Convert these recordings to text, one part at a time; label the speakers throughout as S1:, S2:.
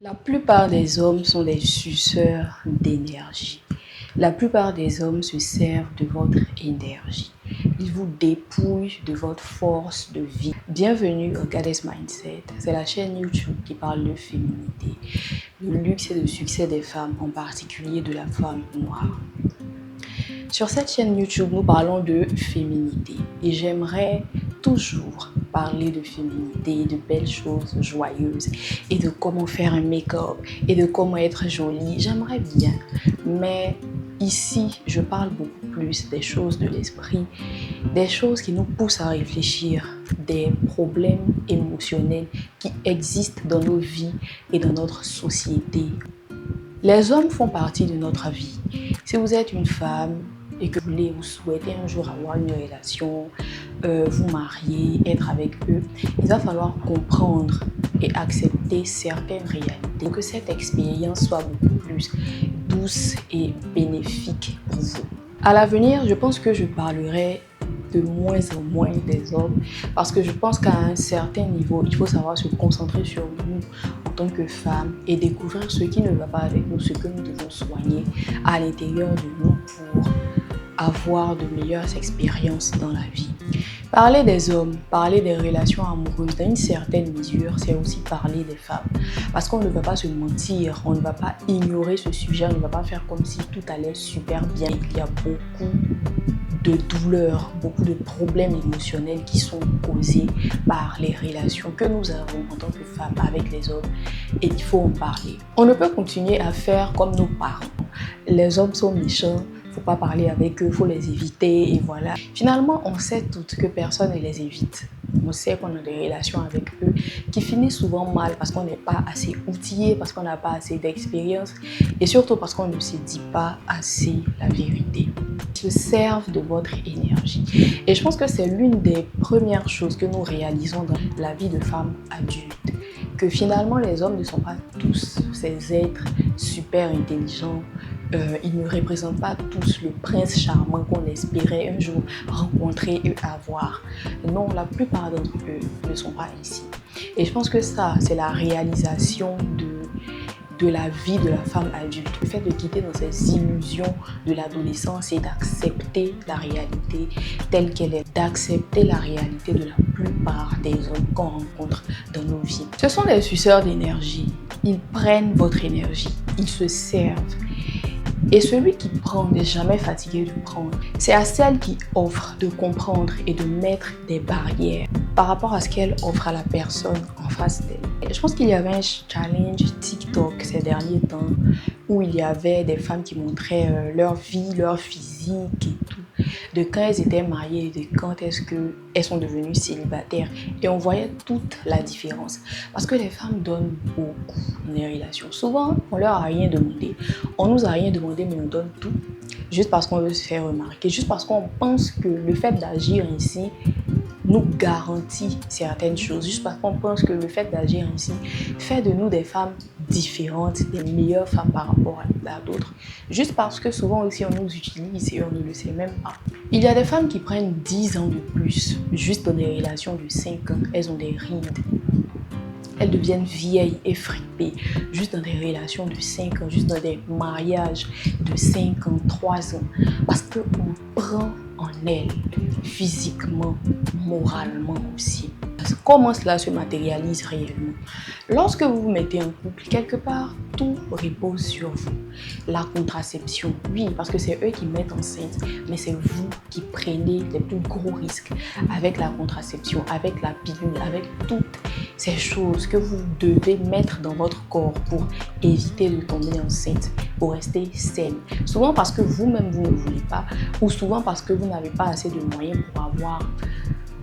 S1: La plupart des hommes sont des suceurs d'énergie. La plupart des hommes se servent de votre énergie. Ils vous dépouillent de votre force de vie. Bienvenue au Goddess Mindset. C'est la chaîne YouTube qui parle de féminité, le luxe et le succès des femmes, en particulier de la femme noire. Sur cette chaîne YouTube, nous parlons de féminité et j'aimerais toujours parler de féminité, de belles choses joyeuses et de comment faire un make-up et de comment être jolie. J'aimerais bien, mais ici, je parle beaucoup plus des choses de l'esprit, des choses qui nous poussent à réfléchir, des problèmes émotionnels qui existent dans nos vies et dans notre société. Les hommes font partie de notre vie. Si vous êtes une femme et que vous souhaitez un jour avoir une relation, vous marier, être avec eux, il va falloir comprendre et accepter certaines réalités pour que cette expérience soit beaucoup plus douce et bénéfique pour vous. À l'avenir, je pense que je parlerai de moins en moins des hommes parce que je pense qu'à un certain niveau, il faut savoir se concentrer sur nous en tant que femmes et découvrir ce qui ne va pas avec nous, ce que nous devons soigner à l'intérieur de nous pour avoir de meilleures expériences dans la vie. Parler des hommes, parler des relations amoureuses, dans une certaine mesure, c'est aussi parler des femmes. Parce qu'on ne va pas se mentir, on ne va pas ignorer ce sujet, on ne va pas faire comme si tout allait super bien. Il y a beaucoup de douleurs, beaucoup de problèmes émotionnels qui sont causés par les relations que nous avons en tant que femmes avec les hommes et il faut en parler. On ne peut continuer à faire comme nos parents. Les hommes sont méchants, il ne faut pas parler avec eux, il faut les éviter et voilà. Finalement, on sait toutes que personne ne les évite. On sait qu'on a des relations avec eux qui finissent souvent mal parce qu'on n'est pas assez outillé, parce qu'on n'a pas assez d'expérience et surtout parce qu'on ne se dit pas assez la vérité. Ils se servent de votre énergie. Et je pense que c'est l'une des premières choses que nous réalisons dans la vie de femmes adultes. Que finalement, les hommes ne sont pas tous ces êtres super intelligents. Ils ne représentent pas tous le prince charmant qu'on espérait un jour rencontrer et avoir. Non, la plupart d'entre eux ne sont pas ici. Et je pense que ça, c'est la réalisation de la vie de la femme adulte. Le fait de quitter dans ces illusions de l'adolescence et d'accepter la réalité telle qu'elle est, d'accepter la réalité de la plupart des hommes qu'on rencontre dans nos vies. Ce sont des suceurs d'énergie. Ils prennent votre énergie, ils se servent. Et celui qui prend n'est jamais fatigué de prendre. C'est à celle qui offre de comprendre et de mettre des barrières par rapport à ce qu'elle offre à la personne en face d'elle. Je pense qu'il y avait un challenge TikTok ces derniers temps où il y avait des femmes qui montraient leur vie, leur physique et tout, de quand elles étaient mariées et de quand est-ce qu'elles sont devenues célibataires. Et on voyait toute la différence. Parce que les femmes donnent beaucoup dans les relations. Souvent, on leur a rien demandé. On nous a rien demandé, mais on donne tout. Juste parce qu'on veut se faire remarquer. Juste parce qu'on pense que le fait d'agir ainsi nous garantit certaines choses. Juste parce qu'on pense que le fait d'agir ainsi fait de nous des femmes différentes, des meilleures femmes par rapport à d'autres. Juste parce que souvent aussi on nous utilise et on ne le sait même pas. Il y a des femmes qui prennent 10 ans de plus, juste dans des relations de 5 ans. Elles ont des rides. Elles deviennent vieilles et fripées, juste dans des relations de 5 ans, juste dans des mariages de 5 ans, 3 ans. Parce qu'on prend en elles, physiquement, moralement aussi. Comment cela se matérialise réellement? Lorsque vous vous mettez en couple, quelque part, tout repose sur vous. La contraception, oui, parce que c'est eux qui mettent enceinte, mais c'est vous qui prenez les plus gros risques avec la contraception, avec la pilule, avec toutes ces choses que vous devez mettre dans votre corps pour éviter de tomber enceinte, pour rester saine. Souvent parce que vous-même, vous ne voulez pas, ou souvent parce que vous n'avez pas assez de moyens pour avoir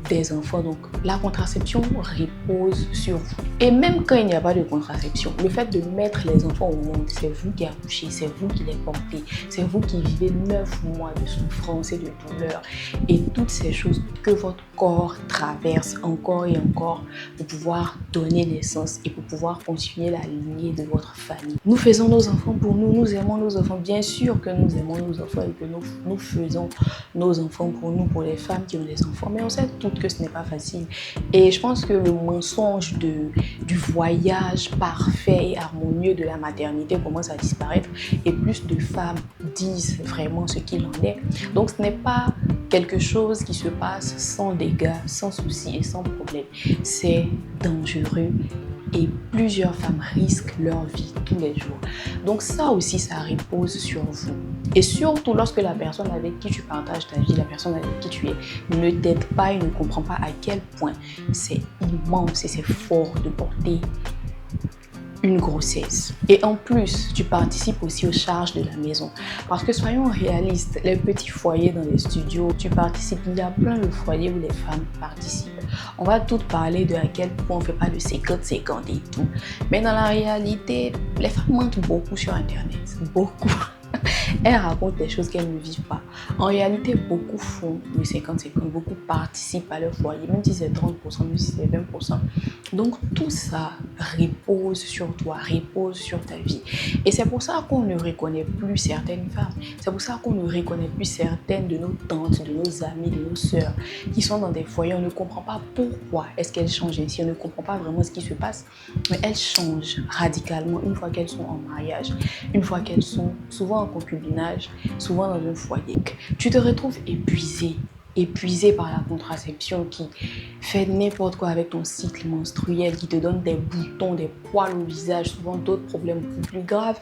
S1: des enfants. Donc la contraception repose sur vous. Et même quand il n'y a pas de contraception, le fait de mettre les enfants au monde, c'est vous qui accouchez, c'est vous qui les portez, c'est vous qui vivez 9 mois de souffrance et de douleur et toutes ces choses que votre corps traverse encore et encore pour pouvoir donner naissance et pour pouvoir continuer la lignée de votre famille. Nous faisons nos enfants pour nous, nous aimons nos enfants. Bien sûr que nous aimons nos enfants et que nous faisons nos enfants pour nous, pour les femmes qui ont des enfants, mais on sait toutes que ce n'est pas facile. Et je pense que le moins mensonge du voyage parfait et harmonieux de la maternité commence à disparaître et plus de femmes disent vraiment ce qu'il en est. Donc ce n'est pas quelque chose qui se passe sans dégâts, sans soucis et sans problème. C'est dangereux et plusieurs femmes risquent leur vie tous les jours. Donc ça aussi, ça repose sur vous. Et surtout lorsque la personne avec qui tu partages ta vie, la personne avec qui tu es, ne t'aide pas et ne comprend pas à quel point c'est immense et c'est fort de porter une grossesse. Et en plus, tu participes aussi aux charges de la maison. Parce que soyons réalistes, les petits foyers dans les studios, tu participes. Il y a plein de foyers où les femmes participent. On va toutes parler de à quel point on ne fait pas de 50-50 et tout. Mais dans la réalité, les femmes mentent beaucoup sur Internet. Beaucoup. Elles racontent des choses qu'elles ne vivent pas. En réalité, beaucoup font le 50-50, beaucoup participent à leur foyer, même si c'est 30%, même si c'est 20%. Donc tout ça repose sur toi, repose sur ta vie. Et c'est pour ça qu'on ne reconnaît plus certaines femmes. C'est pour ça qu'on ne reconnaît plus certaines de nos tantes, de nos amies, de nos sœurs qui sont dans des foyers. On ne comprend pas pourquoi est-ce qu'elles changent ainsi. On ne comprend pas vraiment ce qui se passe. Mais elles changent radicalement une fois qu'elles sont en mariage, une fois qu'elles sont souvent en concubinage, souvent dans un foyer. Tu te retrouves épuisé par la contraception qui fait n'importe quoi avec ton cycle menstruel, qui te donne des boutons, des poils au visage, souvent d'autres problèmes beaucoup plus graves,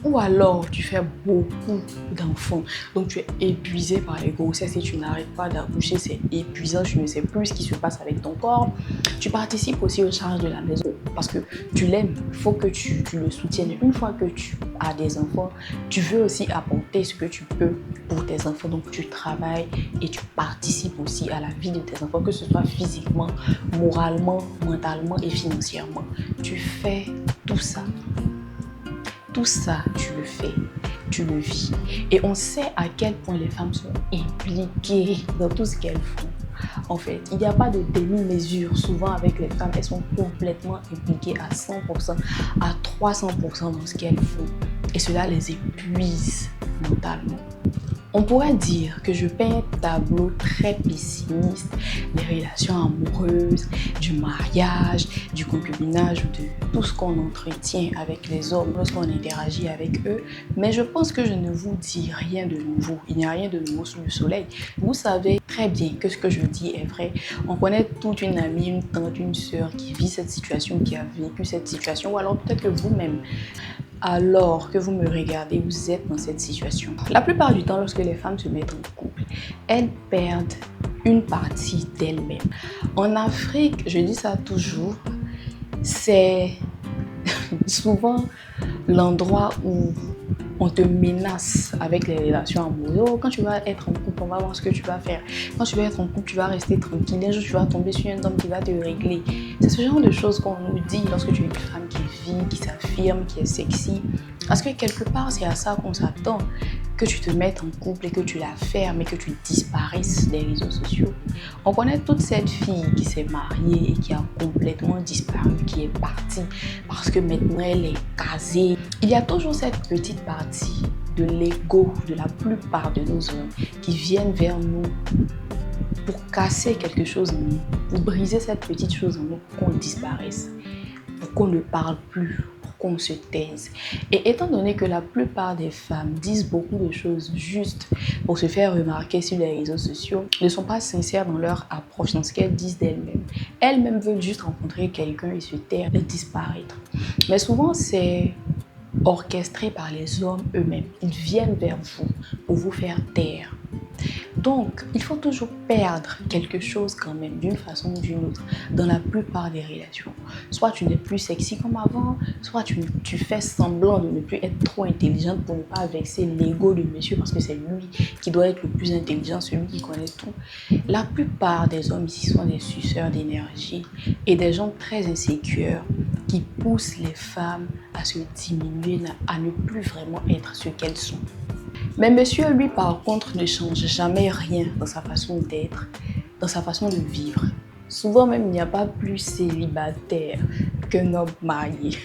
S1: ou alors tu fais beaucoup d'enfants. Donc tu es épuisé par les grossesses et tu n'arrêtes pas d'accoucher, c'est épuisant, tu ne sais plus ce qui se passe avec ton corps. Tu participes aussi aux charges de la maison parce que tu l'aimes, il faut que tu le soutiennes. Une fois que tu as des enfants, tu veux aussi apporter ce que tu peux pour tes enfants, donc tu travailles et tu participes aussi à la vie de tes enfants, que ce soit physiquement, moralement, mentalement et financièrement. Tu fais tout ça. Tout ça, tu le fais, tu le vis. Et on sait à quel point les femmes sont impliquées dans tout ce qu'elles font. En fait, il n'y a pas de demi-mesure. Souvent avec les femmes, elles sont complètement impliquées à 100%, à 300% dans ce qu'elles font. Et cela les épuise mentalement. On pourrait dire que je peins un tableau très pessimiste des relations amoureuses, du mariage, du concubinage, de tout ce qu'on entretient avec les hommes lorsqu'on interagit avec eux. Mais je pense que je ne vous dis rien de nouveau. Il n'y a rien de nouveau sous le soleil. Vous savez très bien que ce que je dis est vrai. On connaît toute une amie, une tante, une sœur qui vit cette situation, qui a vécu cette situation. Ou alors peut-être que vous-même, alors que vous me regardez, vous êtes dans cette situation. La plupart du temps, lorsque les femmes se mettent en couple, elles perdent une partie d'elles-mêmes. En Afrique, je dis ça toujours, c'est souvent l'endroit où on te menace avec les relations amoureuses. Oh, quand tu vas être en couple, on va voir ce que tu vas faire. Quand tu vas être en couple, tu vas rester tranquille. Un jour, tu vas tomber sur un homme qui va te régler. C'est ce genre de choses qu'on nous dit lorsque tu es une femme qui vit, qui s'affirme, qui est sexy. Parce que quelque part, c'est à ça qu'on s'attend. Que tu te mettes en couple et que tu la fermes et que tu disparaisses des réseaux sociaux. On connaît toute cette fille qui s'est mariée et qui a complètement disparu, qui est partie parce que maintenant elle est casée. Il y a toujours cette petite partie de l'ego de la plupart de nos hommes qui viennent vers nous pour casser quelque chose en nous, pour briser cette petite chose en nous, pour qu'on disparaisse, pour qu'on ne parle plus, qu'on se taise. Et étant donné que la plupart des femmes disent beaucoup de choses juste pour se faire remarquer sur les réseaux sociaux, ne sont pas sincères dans leur approche, dans ce qu'elles disent d'elles-mêmes. Elles-mêmes veulent juste rencontrer quelqu'un et se taire et disparaître. Mais souvent, c'est orchestré par les hommes eux-mêmes. Ils viennent vers vous pour vous faire taire. Donc, il faut toujours perdre quelque chose quand même, d'une façon ou d'une autre, dans la plupart des relations. Soit tu n'es plus sexy comme avant, soit tu fais semblant de ne plus être trop intelligente pour ne pas vexer l'ego de monsieur, parce que c'est lui qui doit être le plus intelligent, celui qui connaît tout. La plupart des hommes ici sont des suceurs d'énergie et des gens très insécures qui poussent les femmes à se diminuer, à ne plus vraiment être ce qu'elles sont. Mais monsieur, lui, par contre, ne change jamais rien dans sa façon d'être, dans sa façon de vivre. Souvent même, il n'y a pas plus célibataire qu'un homme marié.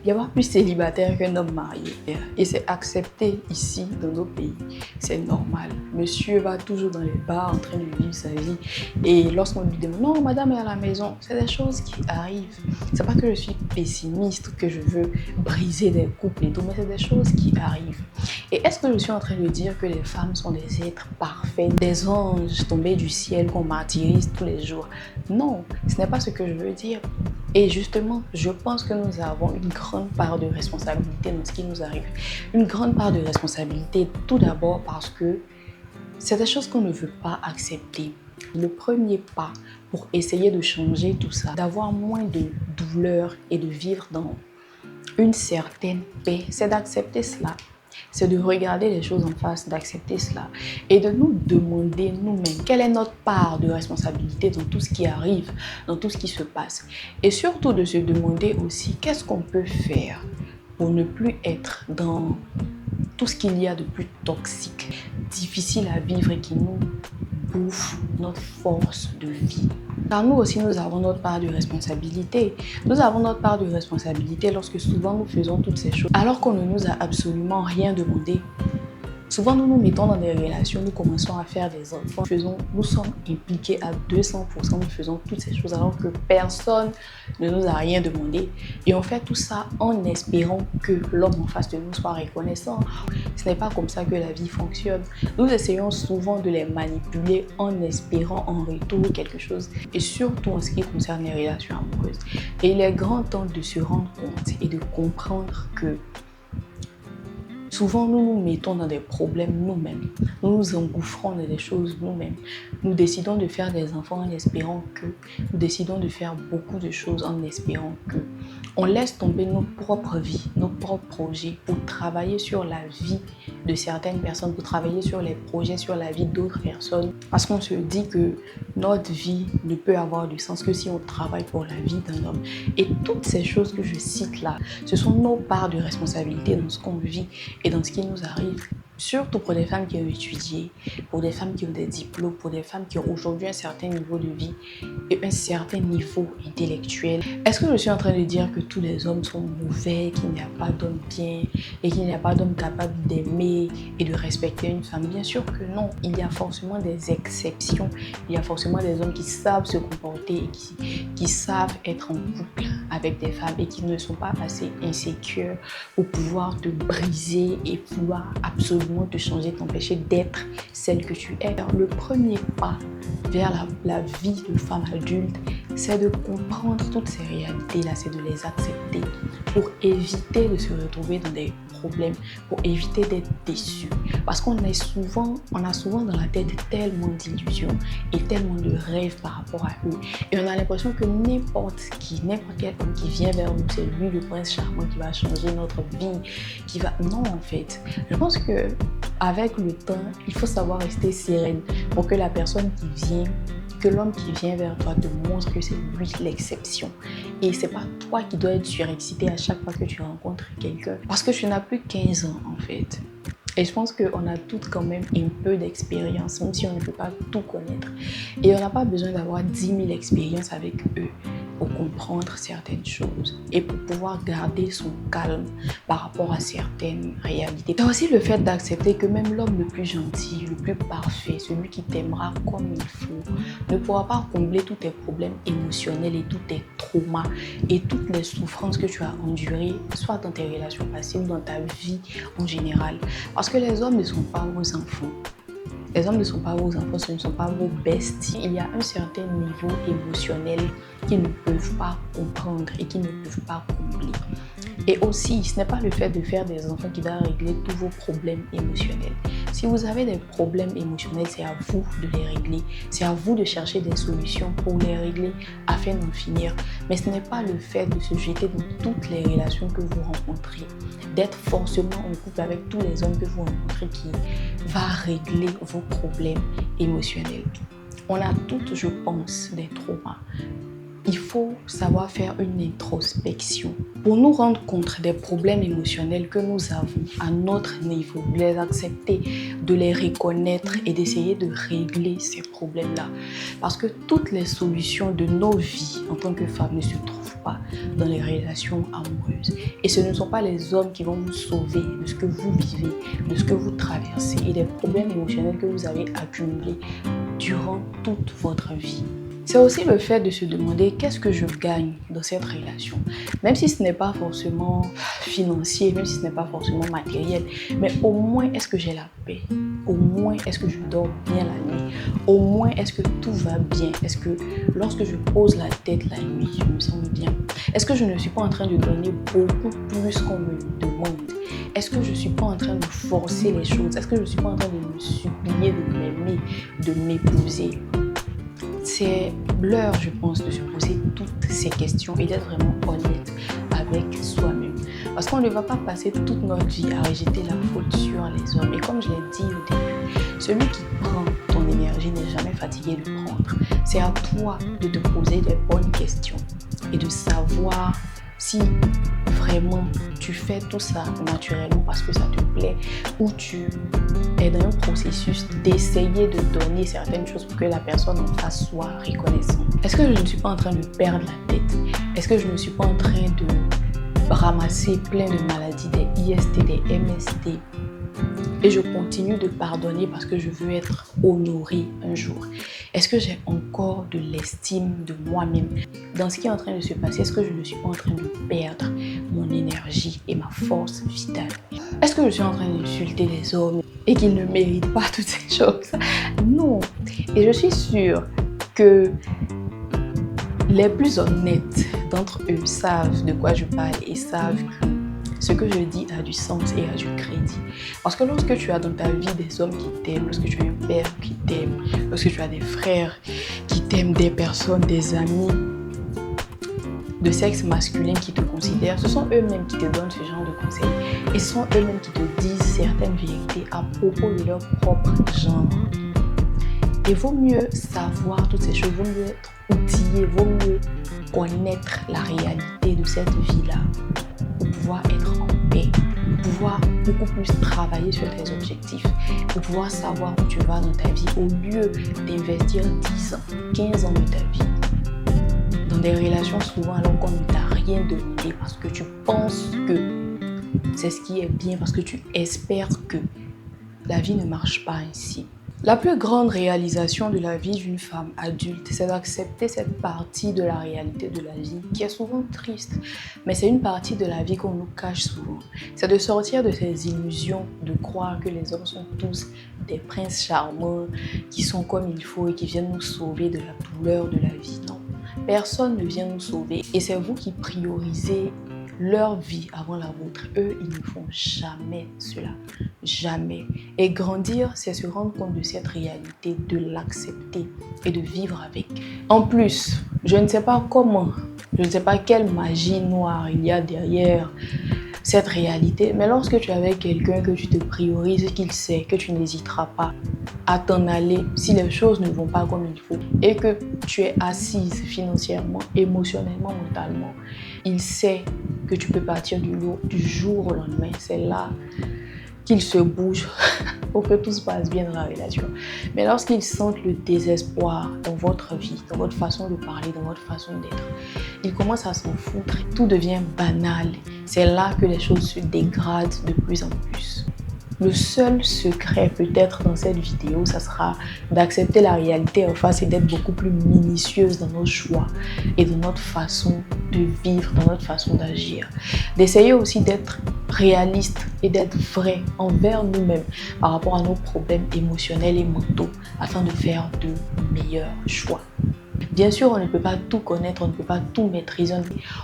S1: Il n'y a pas plus célibataire qu'un homme marié. Et c'est accepté ici, dans nos pays. C'est normal. Monsieur va toujours dans les bars en train de vivre sa vie. Et lorsqu'on lui demande, non, madame est à la maison, c'est des choses qui arrivent. C'est pas que je suis pessimiste, que je veux briser des couples et tout, mais c'est des choses qui arrivent. Et est-ce que je suis en train de dire que les femmes sont des êtres parfaits, des anges tombés du ciel qu'on martyrise tous les jours? Non, ce n'est pas ce que je veux dire. Et justement, je pense que nous avons une grande part de responsabilité dans ce qui nous arrive. Une grande part de responsabilité, tout d'abord parce que c'est des choses qu'on ne veut pas accepter. Le premier pas pour essayer de changer tout ça, d'avoir moins de douleur et de vivre dans une certaine paix, c'est d'accepter cela. C'est de regarder les choses en face, d'accepter cela et de nous demander nous-mêmes quelle est notre part de responsabilité dans tout ce qui arrive, dans tout ce qui se passe. Et surtout de se demander aussi qu'est-ce qu'on peut faire pour ne plus être dans tout ce qu'il y a de plus toxique, difficile à vivre et qui nous bouffe notre force de vie. Car nous aussi, nous avons notre part de responsabilité. Nous avons notre part de responsabilité lorsque souvent nous faisons toutes ces choses alors qu'on ne nous a absolument rien demandé. Souvent, nous nous mettons dans des relations, nous commençons à faire des enfants, nous sommes impliqués à 200%, nous faisons toutes ces choses alors que personne ne nous a rien demandé. Et on fait tout ça en espérant que l'homme en face de nous soit reconnaissant. Ce n'est pas comme ça que la vie fonctionne. Nous essayons souvent de les manipuler en espérant en retour quelque chose, et surtout en ce qui concerne les relations amoureuses. Et il est grand temps de se rendre compte et de comprendre que souvent, nous nous mettons dans des problèmes nous-mêmes. Nous nous engouffrons dans des choses nous-mêmes. Nous décidons de faire des enfants en espérant que. Nous décidons de faire beaucoup de choses en espérant que. On laisse tomber nos propres vies, nos propres projets pour travailler sur la vie de certaines personnes, pour travailler sur les projets, sur la vie d'autres personnes. Parce qu'on se dit que notre vie ne peut avoir du sens que si on travaille pour la vie d'un homme. Et toutes ces choses que je cite là, ce sont nos parts de responsabilité dans ce qu'on vit et dans ce qui nous arrive. Surtout pour des femmes qui ont étudié, pour des femmes qui ont des diplômes, pour des femmes qui ont aujourd'hui un certain niveau de vie et un certain niveau intellectuel. Est-ce que je suis en train de dire que tous les hommes sont mauvais, qu'il n'y a pas d'hommes bien et qu'il n'y a pas d'hommes capables d'aimer et de respecter une femme? Bien sûr que non. Il y a forcément des exceptions. Il y a forcément des hommes qui savent se comporter et qui savent être en couple avec des femmes et qui ne sont pas assez insécures pour pouvoir te briser et pouvoir absolument te changer, t'empêcher d'être celle que tu es. Alors, le premier pas vers la vie de femme adulte, c'est de comprendre toutes ces réalités-là, c'est de les accepter pour éviter de se retrouver dans des problèmes, pour éviter d'être déçu. Parce qu'on a souvent dans la tête tellement d'illusions et tellement de rêves par rapport à eux. Et on a l'impression que n'importe quel homme qui vient vers nous, c'est lui le prince charmant qui va changer notre vie, qui va... Non, en fait. Je pense que avec le temps, il faut savoir rester sereine pour que la personne qui vient, que l'homme qui vient vers toi te montre que c'est lui l'exception. Et c'est pas toi qui dois être surexcité à chaque fois que tu rencontres quelqu'un. Parce que tu n'as plus 15 ans en fait. Et je pense qu'on a toutes quand même un peu d'expérience, même si on ne peut pas tout connaître. Et on n'a pas besoin d'avoir 10 000 expériences avec eux pour comprendre certaines choses et pour pouvoir garder son calme par rapport à certaines réalités. C'est aussi le fait d'accepter que même l'homme le plus gentil, le plus parfait, celui qui t'aimera comme il faut, ne pourra pas combler tous tes problèmes émotionnels et tous tes traumas et toutes les souffrances que tu as endurées, soit dans tes relations passées ou dans ta vie en général. Parce que les hommes ne sont pas vos enfants. Les hommes ne sont pas vos enfants, ce ne sont pas vos besties. Il y a un certain niveau émotionnel qu'ils ne peuvent pas comprendre et qu'ils ne peuvent pas combler. Et aussi, ce n'est pas le fait de faire des enfants qui va régler tous vos problèmes émotionnels. Si vous avez des problèmes émotionnels, c'est à vous de les régler. C'est à vous de chercher des solutions pour les régler afin d'en finir. Mais ce n'est pas le fait de se jeter dans toutes les relations que vous rencontrez, d'être forcément en couple avec tous les hommes que vous rencontrez qui va régler vos problèmes émotionnels. On a toutes, je pense, des traumas. il faut savoir faire une introspection pour nous rendre compte des problèmes émotionnels que nous avons à notre niveau, de les accepter, de les reconnaître et d'essayer de régler ces problèmes-là. Parce que toutes les solutions de nos vies en tant que femmes ne se trouvent pas dans les relations amoureuses. Et ce ne sont pas les hommes qui vont vous sauver de ce que vous vivez, de ce que vous traversez et des problèmes émotionnels que vous avez accumulés durant toute votre vie. C'est aussi le fait de se demander qu'est-ce que je gagne dans cette relation. Même si ce n'est pas forcément financier, même si ce n'est pas forcément matériel, mais au moins est-ce que j'ai la paix? Au moins est-ce que je dors bien la nuit? Au moins est-ce que tout va bien? Est-ce que lorsque je pose la tête la nuit, je me sens bien? Est-ce que je ne suis pas en train de donner beaucoup plus qu'on me demande? Est-ce que je ne suis pas en train de forcer les choses? Est-ce que je ne suis pas en train de me supplier de m'aimer, de m'épouser? C'est l'heure, je pense, de se poser toutes ces questions et d'être vraiment honnête avec soi-même. Parce qu'on ne va pas passer toute notre vie à rejeter la faute sur les hommes. Et comme je l'ai dit au début, celui qui prend ton énergie n'est jamais fatigué de prendre. C'est à toi de te poser des bonnes questions et de savoir si vraiment tu fais tout ça naturellement parce que ça te plaît ou tu es dans un processus d'essayer de donner certaines choses pour que la personne en face soit reconnaissante. Est-ce que je ne suis pas en train de perdre la tête? Est-ce que je ne suis pas en train de ramasser plein de maladies, des IST, des MST? Et je continue de pardonner parce que je veux être honorée un jour. Est-ce que j'ai encore de l'estime de moi-même? Dans ce qui est en train de se passer, est-ce que je ne suis pas en train de perdre mon énergie et ma force vitale? Est-ce que je suis en train d'insulter les hommes et qu'ils ne méritent pas toutes ces choses? Non. Et je suis sûre que les plus honnêtes d'entre eux savent de quoi je parle et savent que ce que je dis a du sens et a du crédit. Parce que lorsque tu as dans ta vie des hommes qui t'aiment, lorsque tu as un père qui t'aime, lorsque tu as des frères qui t'aiment, des personnes, des amis de sexe masculin qui te considèrent, ce sont eux-mêmes qui te donnent ce genre de conseils. Et ce sont eux-mêmes qui te disent certaines vérités à propos de leur propre genre. Il vaut mieux savoir toutes ces choses, vaut mieux être outillé, vaut mieux connaître la réalité de cette vie-là pour pouvoir être en paix, pour pouvoir beaucoup plus travailler sur tes objectifs, pour pouvoir savoir où tu vas dans ta vie au lieu d'investir 10 ans, 15 ans de ta vie dans des relations souvent alors qu'on ne t'a rien demandé parce que tu penses que c'est ce qui est bien, parce que tu espères que la vie ne marche pas ainsi. La plus grande réalisation de la vie d'une femme adulte, c'est d'accepter cette partie de la réalité de la vie qui est souvent triste, mais c'est une partie de la vie qu'on nous cache souvent. C'est de sortir de ces illusions, de croire que les hommes sont tous des princes charmants, qui sont comme il faut et qui viennent nous sauver de la douleur de la vie. Non, personne ne vient nous sauver et c'est vous qui priorisez leur vie avant la vôtre. Eux, ils ne font jamais cela. Jamais. Et grandir, c'est se rendre compte de cette réalité, de l'accepter et de vivre avec. En plus, je ne sais pas comment, je ne sais pas quelle magie noire il y a derrière cette réalité, mais lorsque tu es avec quelqu'un que tu te priorises, qu'il sait que tu n'hésiteras pas à t'en aller si les choses ne vont pas comme il faut et que tu es assise financièrement, émotionnellement, mentalement, il sait que tu peux partir du lot du jour au lendemain. C'est là qu'il se bouge pour que tout se passe bien dans la relation. Mais lorsqu'ils sentent le désespoir dans votre vie, dans votre façon de parler, dans votre façon d'être, ils commencent à s'en foutre. Tout devient banal. C'est là que les choses se dégradent de plus en plus. Le seul secret peut-être dans cette vidéo, ça sera d'accepter la réalité en face et d'être beaucoup plus minutieuse dans nos choix et dans notre façon de vivre, dans notre façon d'agir. D'essayer aussi d'être réaliste et d'être vrai envers nous-mêmes par rapport à nos problèmes émotionnels et mentaux afin de faire de meilleurs choix. Bien sûr, on ne peut pas tout connaître, on ne peut pas tout maîtriser,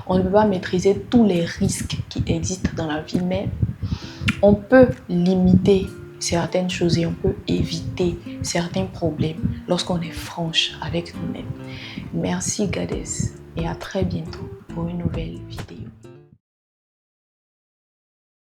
S1: on ne peut pas maîtriser tous les risques qui existent dans la vie, mais on peut limiter certaines choses et on peut éviter certains problèmes lorsqu'on est franche avec nous-mêmes. Merci Goddess et à très bientôt pour une nouvelle vidéo.